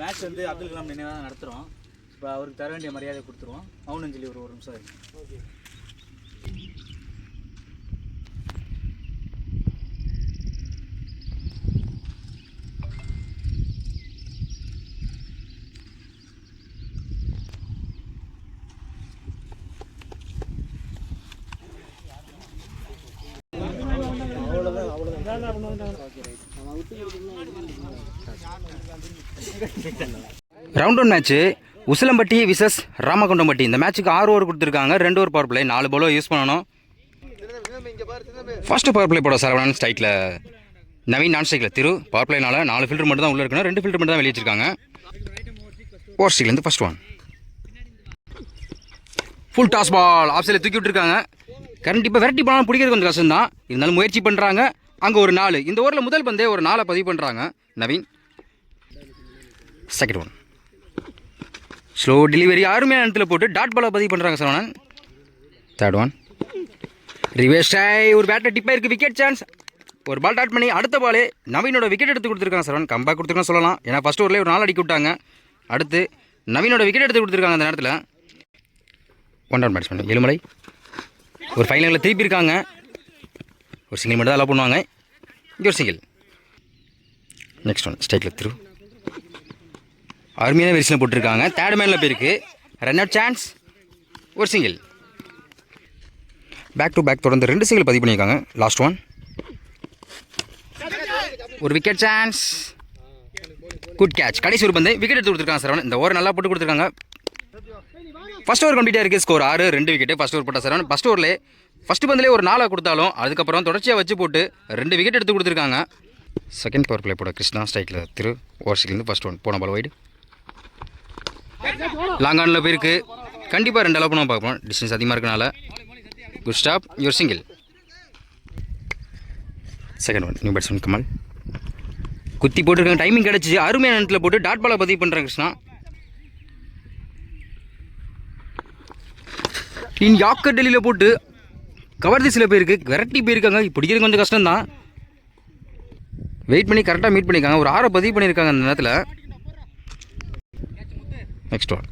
Match வந்து அப்துல் கலாம் நினைவாக நடத்துகிறோம். இப்போ அவருக்கு தர வேண்டிய மரியாதை கொடுத்துருவோம். மௌனம் சொல்லி ஒரு நிமிஷம் இருக்கு. Okay. Round one match Usilampatti versus Ramakundampatti. இந்த மேட்ச்சுக்கு 6 ஓவர் கொடுத்துருக்காங்க. 2 ஓவர் பவர் பிளே, 4 பாலோ யூஸ் பண்ணணும். ஃபர்ஸ்ட் பவர் பிளே போட சரவணன், ஸ்ட்ரைக்கில் நவீன், நான் ஸ்ட்ரைக்கில் திரு. பவர் பிளேனால 4 ஃபில்டர் மட்டும் தான் உள்ளே இருக்கணும், 2 ஃபில்டர் மட்டும் தான் வெளியே வச்சிருக்காங்க. ஓவர் ஸ்ட்ரைக்லேருந்து first one full toss ball off சைடில் தூக்கி விட்டுருக்காங்க. கரண்ட் இப்போ வெரைட்டி பால் பிடிக்கிறது கொஞ்சம் கஷ்டம் தான், இருந்தாலும் முயற்சி பண்ணுறாங்க. அங்கே ஒரு 4, இந்த ஓவரில் முதல் பந்தே ஒரு 4 பதிவு பண்ணுறாங்க Naveen. Second one slow delivery, அருமையான இடத்துல போட்டு டாட் பாலை பதிவு பண்ணுறாங்க சரவணன். தேர்ட் ஒன் ரிவேஸ் ட்ரை, ஒரு பேட்டர் டிப்பாக இருக்குது, விக்கெட் சான்ஸ். ஒரு பால் டாட் பண்ணி அடுத்த பாலே நவீனோட விக்கெட் எடுத்து கொடுத்துருக்காங்க சரவணன். கம்பேக் கொடுத்துருக்கான்னு சொல்லலாம், ஏன்னா ஃபஸ்ட் ஓவர்லேயே ஒரு 4 அடிக்க விட்டாங்க. அடுத்து நவீனோட விக்கெட் எடுத்து கொடுத்துருக்காங்க அந்த நேரத்தில். 1 டவுன் பேட்ஸ்மேன் ஏழுமலை ஒரு ஃபைனலில் திருப்பி இருக்காங்க. ஒரு சிங்கிள் மட்டும் தான் அலோவ் பண்ணுவாங்க. இங்கே ஒரு சிங்கிள். நெக்ஸ்ட் ஒன் ஸ்ட்ரைக்கில் திரு, அருமையான வெரிசனில் போட்டிருக்காங்க. தேர்ட் மேனில் போயிருக்கு, ரன் அவுட் சான்ஸ், ஒரு சிங்கிள். பேக் டு பேக் தொடர்ந்து 2 சிங்கிள் பதிவு பண்ணியிருக்காங்க. லாஸ்ட் ஒன் ஒரு விக்கெட் சான்ஸ், குட் கேட்ச். கடைசி ஒரு பந்து விக்கெட் எடுத்து கொடுத்துருக்காங்க சரவணன். இந்த ஓவர் நல்லா போட்டு கொடுத்துருக்காங்க. ஃபஸ்ட் ஓவர் கம்ப்ளீட்டாக இருக்குது, ஸ்கோர் 6, 2 விக்கெட்டு. ஃபஸ்ட் ஓவர் போட்ட சரவணன் ஃபஸ்ட் ஓவர்லேயே ஃபஸ்ட்டு பந்திலே ஒரு 4 கொடுத்தாலும் அதுக்கப்புறம் தொடர்ச்சியாக வச்சு போட்டு 2 விக்கெட் எடுத்து கொடுத்துருக்காங்க. செகண்ட் பவர் பிளே போட கிருஷ்ணா, ஸ்ட்ரைக்கில் திரு. ஓவர் ஸ்ட்ரைக்லேருந்து ஃபஸ்ட் ஒன் போன பால் வைடு, லாங் ஆனில் போயிருக்கு. கண்டிப்பாக 2 அலோவ் பண்ண பார்ப்போம், டிஸ்டன்ஸ் அதிகமாக இருக்கனால. Good stop, your single. Second one new batsman Kamal குத்தி போட்டிருக்காங்க. டைமிங் கிடச்சிச்சு, அருமையான இடத்துல போட்டு டாட் பாலை பதிவு பண்ணுறாங்க கிருஷ்ணா. இன் யாக்கர் டெல்லியில் போட்டு கவர்தி சில பேருக்கு விரட்டி போயிருக்காங்க. பிடிக்கிறது கொஞ்சம் கஷ்டம் தான், வெயிட் பண்ணி கரெக்டாக மீட் பண்ணியிருக்காங்க. ஒரு 6 பதிவு பண்ணியிருக்காங்க அந்த நேரத்தில். Next one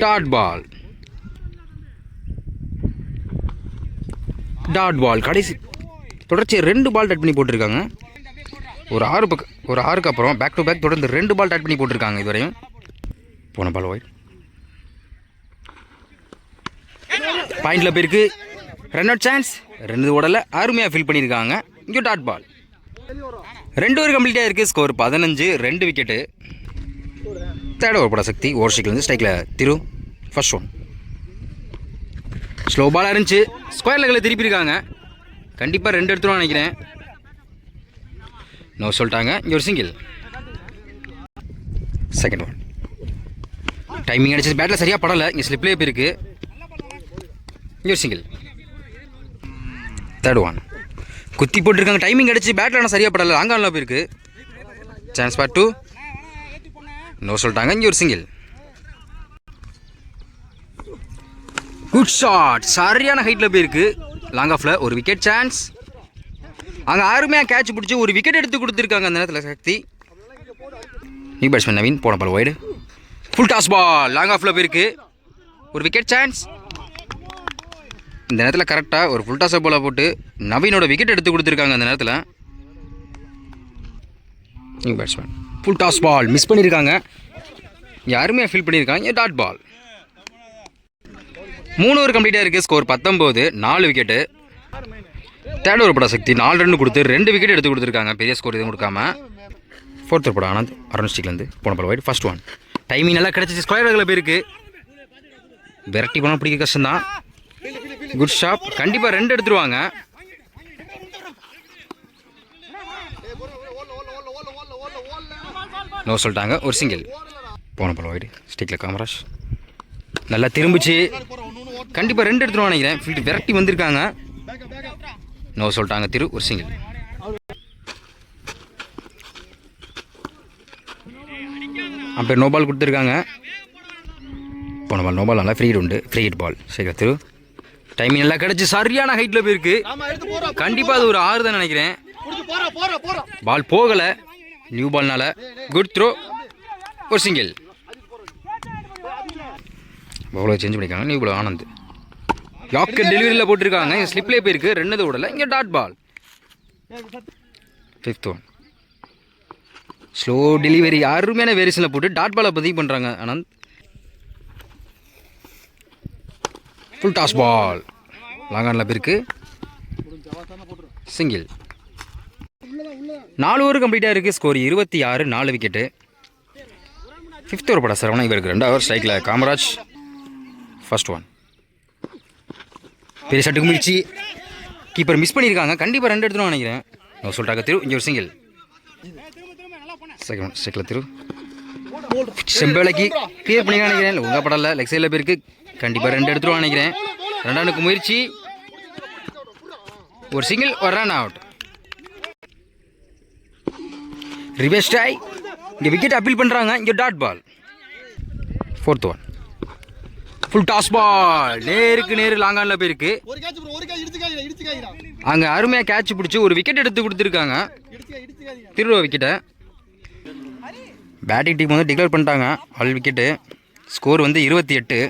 dot ball, dot ball. கடைசி தொடர்ச்சியாக 2 பால் டாட் பண்ணி போட்டிருக்காங்க. ஒரு 6க்கு அப்புறம் பேக் டு பேக் தொடர்ந்து 2 பால் டாட் பண்ணி போட்டிருக்காங்க இதுவரையும். போன பால் ஒயிட், பாயிண்டில் போயிருக்கு, ரன் அவுட் சான்ஸ். 2 ஓடல அருமையாக ஃபில் பண்ணியிருக்காங்க. இங்கே டாட் பால். 2 ஓவர் கம்ப்ளீட்டாக இருக்குது, ஸ்கோர் 15, 2 விக்கெட்டு. தேர்ட் ஓவர் போட சக்தி. ஓவர் ஸ்ட்ரைக்லேருந்து ஸ்ட்ரைக்கில் திரு. ஃபர்ஸ்ட் ஒன் ஸ்லோ பாலாக இருந்துச்சு, ஸ்கொயர் லெக்கில் திருப்பியிருக்காங்க. கண்டிப்பாக 2 எடுத்துருவான்னு நினைக்கிறேன். நோ சொல்லிட்டாங்க. இங்கே ஒரு சிங்கிள். செகண்ட் ஒன் டைமிங் அடிச்சு பேட்டில் சரியாக படலை, இங்கே ஸ்லிப்லேயே போயிருக்கு. இங்கே ஒரு சிங்கிள். தேர்ட் ஒன் குத்தி போட்டிருக்காங்க. டைமிங் அடிச்சு பேட்டில் ஆனால் சரியாக படலை, லாங் ஆனில் போயிருக்கு. சான்ஸ் ஃபார் 2, நோ சொல்லிட்டாங்க. இங்கே ஒரு சிங்கிள். குட் ஷாட், சரியான ஹைட்டில் போயிருக்கு, லாங் ஆஃபில். ஒரு விக்கெட் சான்ஸ். அங்கே அருமையாக கேட்ச் பிடிச்சி ஒரு விக்கெட் எடுத்து கொடுத்துருக்காங்க அந்த நேரத்தில் சக்தி. நியூ பேட்ஸ்மேன் நவீன், போன ball wide, full toss ball, long ஆஃபில் போயிருக்கு. ஒரு விக்கெட் சான்ஸ். இந்த நேரத்தில் கரெக்டாக ஒரு ஃபுல் டாஸ் பாலை போட்டு நவீனோட விக்கெட் எடுத்து கொடுத்துருக்காங்க அந்த நேரத்தில். New batsman full toss ball miss பண்ணியிருக்காங்க. யாருமே ஃபீல் பண்ணியிருக்காங்க. Dot ball. 3 ஓவர் கம்ப்ளீட்டாக இருக்குது, ஸ்கோர் 19, 4 விக்கெட்டு. தேர்ட் ஓவர் பட சக்தி 4 ரன் கொடுத்து 2 விக்கெட் எடுத்து கொடுத்துருக்காங்க, பெரிய ஸ்கோர் எதுவும் கொடுக்காம. ஃபோர்த் ஓவர் பட ஆனந்த், அரௌண்ட் போன ball wide. First one timing நல்லா கிடச்சிச்சு, ஸ்கொயர் லெக்கில் போயிருக்கு. வெரைட்டி பண்ணால் பிடிக்க கஷ்டம்தான். குட் ஷாட், கண்டிப்பாக 2 எடுத்துருவாங்க. நோ சொல்லிட்டாங்க. ஒரு சிங்கிள். போன பால் வைடு. ஸ்டிக்கில் காமராஜ் நல்லா திரும்பிச்சு, கண்டிப்பாக 2 எடுத்துருவாங்க நினைக்கிறேன். ஃபீல்டு விரட்டி வந்திருக்காங்க. நோ சொல்லிட்டாங்க திரு. ஒரு சிங்கிள். அம்பேர் நோ பால் கொடுத்துருக்காங்க. போன பால் நோ பால், நல்லா ஃப்ரீ உண்டு, ஃப்ரீ ஹிட் பால். சரி திரு. டைமிங் நல்லா கிடச்சி சரியான ஹைட்டில் போயிருக்கு. கண்டிப்பாக அது ஒரு 6 தான் நினைக்கிறேன். பால் போகலை, நியூ பால்னால குட் த்ரோ, ஒரு சிங்கிள். பவுலர் சேஞ்ச் பண்ணிக்காங்க. New ball Anand. யாக்கர் டெலிவரியில் போட்டிருக்காங்க. இங்கே ஸ்லிப்லேயே போயிருக்கு. 2 ஓடல. இங்கே dot ball. 5th one. Slow delivery அருமையான வேரியேஷனில் போட்டு டாட் பாலை பதிவு பண்ணுறாங்க ஆனந்த். ஃபுல் டாஸ் பால் லாங்கானில் போயிருக்கு. சிங்கிள். 4 ஓவர் கம்ப்ளீட்டாக இருக்குது. Score 26, 4 wicket. 5th ஓவர் பட சரவணா இவருக்கு 2 ஓவர். ஸ்ட்ரைக்கில் காமராஜ். First one. பெரிய ஷட்டுக்கு முயற்சி. கீப்பர் மிஸ் பண்ணியிருக்காங்க. கண்டிப்பாக 2 எடுத்துருவோம் நினைக்கிறேன். சொல்லிட்டாங்க திரு. இங்கே ஒரு சிங்கிள். செகண்ட் ஸ்ட்ரைக்கில் திரு. செம்பேளைக்கு கிளியர் பண்ணி நினைக்கிறேன். உங்கள் படல லெக் சைடில் போயிருக்கு. கண்டிப்பாக 2 எடுத்துருவான் நினைக்கிறேன். 2 முயற்சி. ஒரு சிங்கிள், ஒரு ரன் அவுட். Reverse try. இங்கே விக்கெட் அப்பீல் பண்ணுறாங்க. இங்கே dot ball. 4th one. Full toss ball நேருக்கு நேரு லாங்கானில் போயிருக்கு. அங்கே அருமையாக கேட்ச் பிடிச்சி ஒரு விக்கெட் எடுத்து கொடுத்துருக்காங்க. திருவா விக்கெட்டை பேட்டிங் டீம் வந்து டிக்ளேர் பண்ணிட்டாங்க. All wicket. ஸ்கோர் வந்து 28,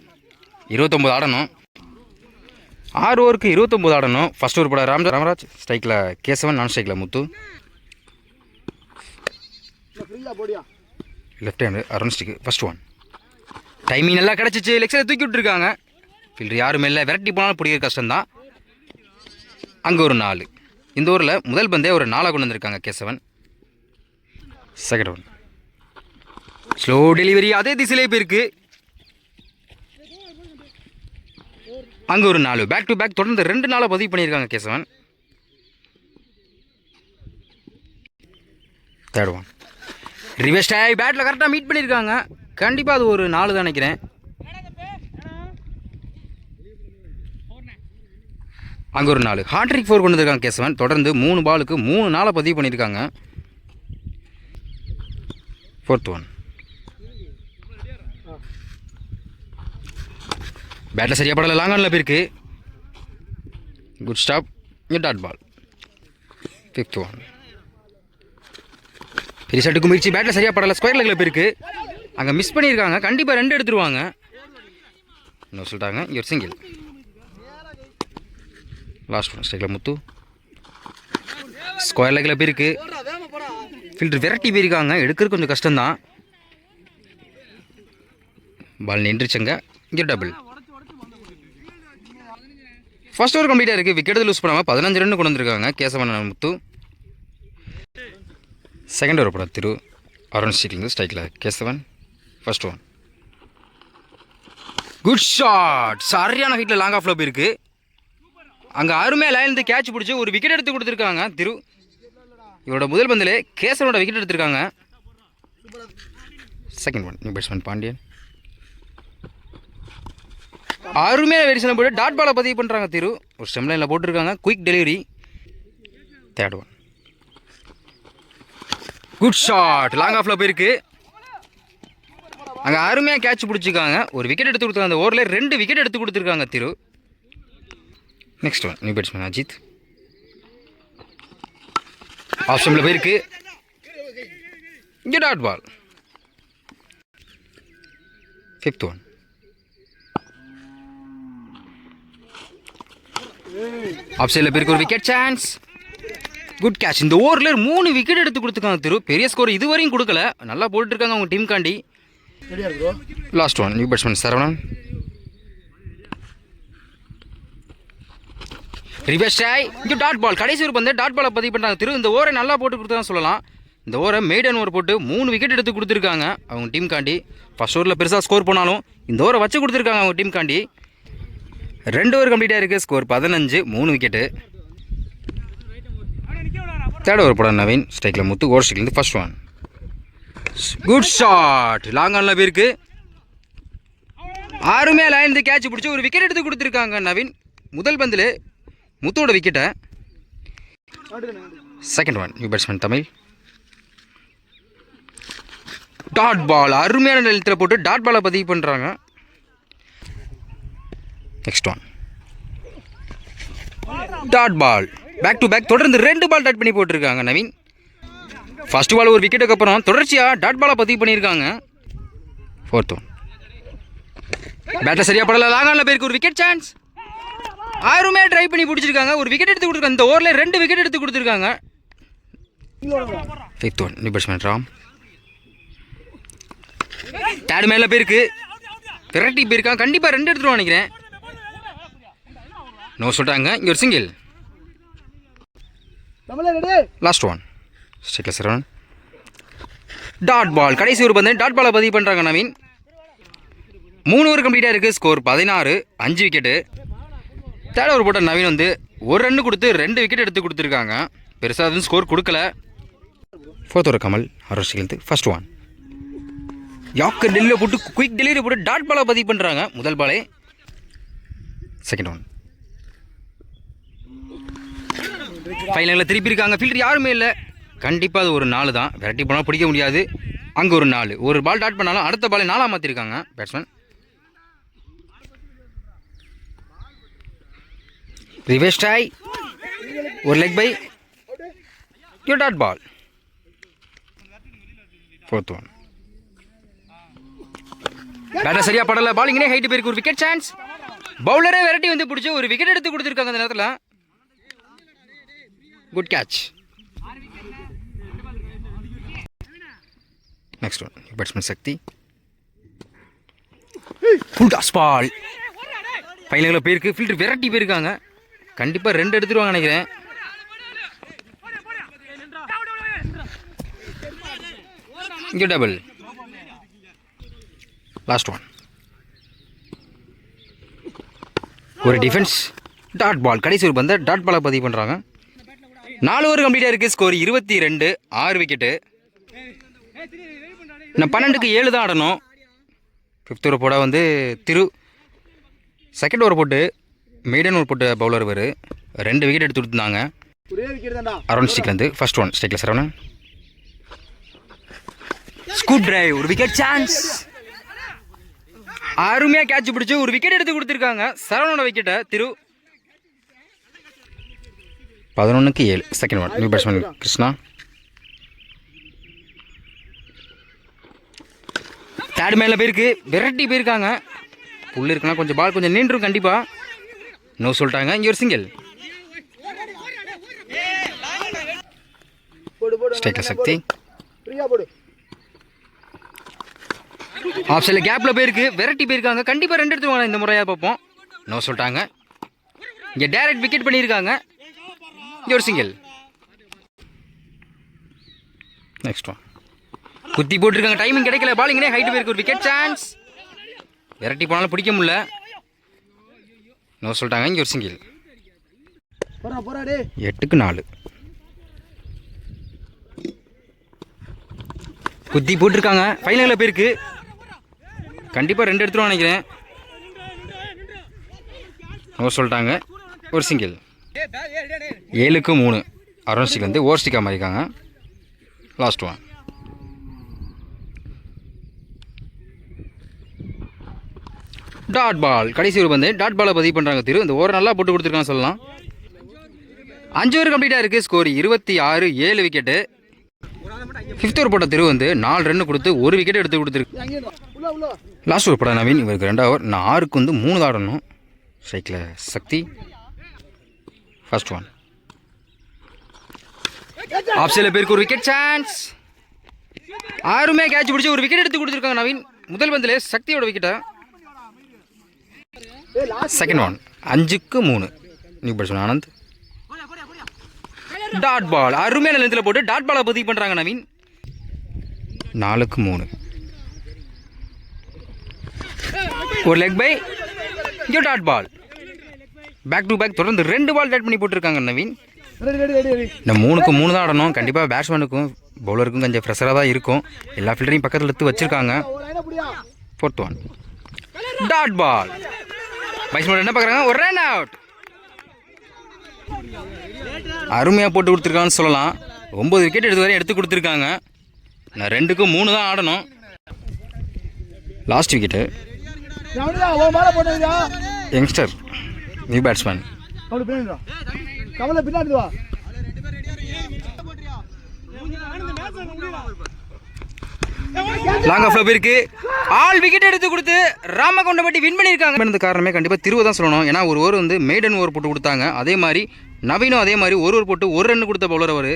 29 ஆடணும். 6 ஓவருக்கு 29 ஆடணும். ஃபர்ஸ்ட் ஓவர் பட ராமராஜ். ஸ்ட்ரைக்கில் கேசவன், நான் ஸ்ட்ரைக்கில் Muthu. Left hand around stick. First one. Timing நல்லா கிடச்சிச்சு. லெக்ஸில் தூக்கி விட்டுருக்காங்க. ஃபீல்டர் யாரும் இல்லை. விரட்டி போனாலும் பிடிக்கிற கஷ்டம்தான். அங்கே ஒரு 4. இந்த ஓவரில் முதல் பந்தே ஒரு 4 கொண்டு வந்திருக்காங்க Kesavan. Second one. Slow delivery அதே திசையிலே போயிருக்கு. அங்கே ஒரு 4. பேக் டு பேக் தொடர்ந்து 2 நாளாக பதிவு பண்ணியிருக்காங்க Kesavan. Third one. Reverse tie. பேட்டில் கரெக்டாக மீட் பண்ணியிருக்காங்க. கண்டிப்பாக அது ஒரு 4 தான் நினைக்கிறேன். அங்கே ஒரு 4. ஹாட்ரிக் 4 கொண்டு வந்திருக்காங்க கேசவன். தொடர்ந்து 3 பாலுக்கு 3 நாளாக பதிவு பண்ணியிருக்காங்க. 4th one. பேட்டில் சரியாக படல. லாங்கானில் போயிருக்கு. Good stop. இங்கே டாட் பால். 5th one. பெரிய ஷட்டுக்கு முயற்சி. பேட்டில் சரியாக படலை. ஸ்கொயர் லெக்கில் போயிருக்கு. அங்கே மிஸ் பண்ணியிருக்காங்க. கண்டிப்பாக 2 எடுத்துருவாங்க. இன்னும் சொல்லிட்டாங்க. இங்கே ஒரு சிங்கிள். Last one. ஸ்ட்ரைக்கில் முத்து. ஸ்கொயர் லெக்கில் போயிருக்கு. ஃபீல்டர் விரட்டி போயிருக்காங்க. எடுக்கிறது கொஞ்சம் கஷ்டம்தான். பால் நின்றுச்சுங்க. இங்கே டபுள். ஃபர்ஸ்ட் ஓவர் கம்ப்ளீட்டாக இருக்குது. விக்கெட் லூஸ் பண்ணாமல் 15 ரன் கொண்டு வந்திருக்காங்க கேசவன் முத்து. செகண்ட் ஓவர் பட திரு. அருண் ஸ்டிக்கிங். ஸ்ட்ரைக்கில் Kesavan. First one. Good shot. சரியான ஹைட்டில் லாங் ஆஃபில் போயிருக்கு. அங்கே அருமையாக லைன்லேருந்து கேட்ச் பிடிச்சி ஒரு விக்கெட் எடுத்து கொடுத்துருக்காங்க திரு. இவரோட முதல் பந்திலே கேசவனோட விக்கெட் எடுத்திருக்காங்க. Second one. New batsman Pandian. அருமையான வெரிசனை போட்டு டாட் பாலை பதிவு பண்ணுறாங்க திரு. ஒரு ஸ்டெம் லைனில் போட்டிருக்காங்க. Quick delivery. Third one. Good shot. Long ஆஃபில் போயிருக்கு. அங்கே அருமையாக கேட்ச் பிடிச்சிருக்காங்க. ஒரு விக்கெட் எடுத்து கொடுத்தாங்க. அந்த ஓவரில் 2 விக்கெட் எடுத்து கொடுத்துருக்காங்க Thiru. Next one. New batsman Ajith. Off ஸ்டம்பில் போயிருக்கு. இங்கே dot ball. 5th one. Of சைடில் போயிருக்கு. ஒரு விக்கெட் சான்ஸ். Good catch. இந்த ஓவரில் 3 விக்கெட் எடுத்து கொடுத்துருக்காங்க திரு. பெரிய ஸ்கோர் இதுவரையும் கொடுக்கல. நல்லா போட்டுருக்காங்க அவங்க டீம் காண்டி. Last one. New batsman Saravanan. Reverse try. இங்கே டாட் பால். கடைசி ஒரு பந்து டாட் பாலை பதிவு பண்ணுறாங்க திரு. இந்த ஓவரை நல்லா போட்டு கொடுத்தா சொல்லலாம். இந்த ஓவரை மெய்டன் ஓவர் போட்டு 3 விக்கெட் எடுத்து கொடுத்துருக்காங்க அவங்க டீம் காண்டி. ஃபர்ஸ்ட் ஓவரில் பெருசாக ஸ்கோர் போனாலும் இந்த ஓவரை வச்சு கொடுத்துருக்காங்க அவங்க டீம் காண்டி. 2 ஓவர் கம்ப்ளீட்டாக இருக்குது. Score 15, 3 wicket. தேர்ட் ஓவர் போட நவீன். ஸ்ட்ரைக்கில் முத்து. ஓவர் ஸ்ட்ரைக்லேருந்து first one. Good shot. Long ஆனில் போயிருக்கு. அருமையாக லைன் கேட்ச் பிடிச்சி ஒரு விக்கெட் எடுத்து கொடுத்துருக்காங்க நவீன். முதல் பந்தில் முத்தோட விக்கெட்டை. Second one. New batsman Tamil. Dot ball. அருமையான நிலத்தில் போட்டு டாட் பாலை பதிவு பண்ணுறாங்க. Next one. Dot ball. Back to back தொடர்ந்து 2 பால் டாட் பண்ணி போட்டிருக்காங்க நவீன். ஃபர்ஸ்ட் பால் ஒரு விக்கெட்டுக்கு அப்புறம் தொடர்ச்சியாக டாட் பாலை பதிவு பண்ணியிருக்காங்க. 4th one. பேட்டில் சரியாக படல. லாங்கானில் பேருக்கு ஒரு விக்கெட் சான்ஸ். யாருமே ட்ரை பண்ணி பிடிச்சிருக்காங்க. ஒரு விக்கெட் எடுத்து கொடுத்துருக்காங்க. இந்த ஓவரில் 2 விக்கெட் எடுத்து கொடுத்துருக்காங்க. 5th one. New batsman Ram. Third மேலே போயிருக்கு. விரட்டி போயிருக்கான். கண்டிப்பாக 2 எடுத்துருவான் நினைக்கிறேன். நோ சொல்லிட்டாங்க. இங்கே ஒரு சிங்கிள். Last one. ஸ்ட்ரைக்கில் சரவணன். Dot ball. கடைசி ஒரு பந்து டாட் பாலை பதிவு பண்ணுறாங்க நவீன். 3 ஓவர் கம்ப்ளீட்டாக இருக்குது. Score 16, 5 wicket. தேர்ட் ஓவர் போட்ட நவீன் வந்து 1 ரன் கொடுத்து 2 விக்கெட் எடுத்து கொடுத்துருக்காங்க. பெருசாக எதுவும் ஸ்கோர் கொடுக்கல. 4th ஓவர் கமல் ஆரோஸ்டிலேருந்து ஃபர்ஸ்ட் ஒன். யாக்கர் டெல்லியில் போட்டு குயிக் டெலிவரி போட்டு டாட் பாலை பதிவு பண்ணுறாங்க. முதல் பாலே. Second one. ஃபைனலில் திருப்பி இருக்காங்க. ஃபீல்டர் யாருமே இல்லை. கண்டிப்பாக அது ஒரு 4 தான். விரட்டி போனால் பிடிக்க முடியாது. அங்கே ஒரு 4. ஒரு பால் டாட் பண்ணாலும் அடுத்த பாலை 4ஆக மாற்றிருக்காங்க பேட்ஸ்மேன். Reverse try. ஒரு leg bye. Dot ball. 4th one. Batter சரியா படல. பால் இங்கே ஹைட்டு போயிருக்கு. ஒரு விக்கெட் சான்ஸ். பவுலரே விரட்டி வந்து பிடிச்சி ஒரு விக்கெட் எடுத்து கொடுத்துருக்காங்க அந்த நேரத்தில். Good catch. Next one. Batsman Sakthi. Full toss ball. ஃபைனலில் போயிருக்கு. ஃபீல்டர் விரட்டி போயிருக்காங்க. கண்டிப்பாக 2 எடுத்துருவாங்க நினைக்கிறேன். இங்கே டபுள். Last one. ஒரு டிஃபென்ஸ். Dot ball. கடைசி ஒரு பந்தை டாட் பாலை பதிவு பண்ணுறாங்க. 4 ஓவர் கம்ப்ளீட்டாக இருக்குது. Score 22, 6 wicket. நான் 12க்கு 7 தான் ஆடணும். 5th ஓவர் போட வந்து திரு. செகண்ட் ஓவர் போட்டு மெய்டன் ஓவர் போட்டு பவுலர் வரு 2 விக்கெட் எடுத்து கொடுத்துருந்தாங்க. அரௌண்ட் ஸ்டிக்லேருந்து ஃபர்ஸ்ட் ஒன். ஸ்ட்ரைக்கில் சரவணன். Scoop drive. ஒரு விக்கெட் சான்ஸ். அருமையாக கேட்ச் பிடிச்சி ஒரு விக்கெட் எடுத்து கொடுத்துருக்காங்க. சரவணோட விக்கெட்டை திரு. 11க்கு 7. Second one. New batsman Krishna. Third மேலே போயிருக்கு. விரட்டி போயிருக்காங்க. புல் இருக்குன்னா கொஞ்சம் பால் கொஞ்சம் நீண்டும் கண்டிப்பாக. நோ சொல்லிட்டாங்க. இங்கே ஒரு சிங்கிள். ஸ்ட்ரைக்கில் சக்தி. ஆஃப் சைடில் கேப்பில் போயிருக்கு. விரட்டி போயிருக்காங்க. கண்டிப்பாக 2 எடுத்துவாங்க இந்த முறையாக பார்ப்போம். நோ சொல்லிட்டாங்க. இங்கே டைரக்ட் விக்கெட் பண்ணியிருக்காங்க. இங்கே ஒரு சிங்கிள். Next one. குத்தி போட்டிருக்காங்க. டைமிங் கிடைக்கல. பால் இங்கே ஹைட்டு போயிருக்கு. ஒரு விக்கெட் சான்ஸ். விரட்டி போனாலும் பிடிக்க முடியல. நோ சொல்லிட்டாங்க. இங்கே ஒரு சிங்கிள். 8க்கு 4. குத்தி போட்டிருக்காங்க. ஃபைனலில் போயிருக்கு. கண்டிப்பாக 2 எடுத்துருவான்னு நினைக்கிறேன். நோ சொல்லிட்டாங்க. ஒரு சிங்கிள். 7க்கு 3. அரௌண்ட் ஸ்டிக் வந்து ஓவர் ஸ்டிக்காக மாறிக்காங்க. Last one. Dot ball. கடைசி ஒரு பந்து டாட் பாலை பதிவு பண்ணுறாங்க திரு. இந்த ஓவர் நல்லா போட்டு கொடுத்துருக்கான்னு சொல்லலாம். 5 ஓவர் கம்ப்ளீட்டாக இருக்குது. Score 26, 7 wicket. 5th ஓவர் போட்ட திரு வந்து 4 ரன் கொடுத்து 1 விக்கெட் எடுத்து கொடுத்துருக்கு. லாஸ்ட் ஓவர் போட நவீன். இவருக்கு 2 ஓவர். நான் 6க்கு வந்து 3 தான் ஆடணும். ஸ்ட்ரைக்கில் சக்தி. First one. ஆஃப் சைடில் பேருக்கு ஒரு விக்கெட் சான்ஸ். யாருமே கேட்ச் பிடிச்சி ஒரு விக்கெட் எடுத்து கொடுத்துருக்காங்க நவீன். முதல் பந்தில் சக்தியோட விக்கெட்டை. Second one. 5க்கு 3. New batsman Anand. Dot ball. அருமையான லென்த்தில் போட்டு டாட் பாலை பதிவு பண்ணுறாங்க நவீன். 4க்கு 3. ஒரு லெக் பை. இங்கே dot ball. Back to back தொடர்ந்து 2 பால் டாட் பண்ணி போட்டிருக்காங்க நவீன். இந்த 3க்கு 3 தான் ஆடணும். கண்டிப்பாக பேட்ஸ்மேனுக்கும் பவுலருக்கும் கொஞ்சம் ஃப்ரெஷராக தான் இருக்கும். எல்லா ஃபீல்டரையும் பக்கத்தில் எடுத்து வச்சுருக்காங்க. 4th one. டாட் பால். பேட்ஸ்மேன் என்ன பார்க்குறாங்க? ஒரு ரன் அவுட். அருமையாக போட்டு கொடுத்துருக்கான்னு சொல்லலாம். 9 விக்கெட் எடுத்து வரையும் எடுத்து கொடுத்துருக்காங்க. நான் 2க்கு 3 தான் ஆடணும். Last wicket. Youngster new batsman. Long ஆஃப்ல போயிருக்கு. ஆல் விக்கெட் எடுத்து கொடுத்து ராமகவுண்டம்பட்டி வின் பண்ணியிருக்காங்க. இந்த காரணமே கண்டிப்பாக திருவ தான் சொல்லணும். ஏன்னா ஒரு ஓவர் வந்து மெய்டன் ஓவர் போட்டு கொடுத்தாங்க. அதே மாதிரி நவீனும் அதே மாதிரி ஒரு ஓவர் போட்டு ஒரு ரன் கொடுத்த பவுலர் அவர்.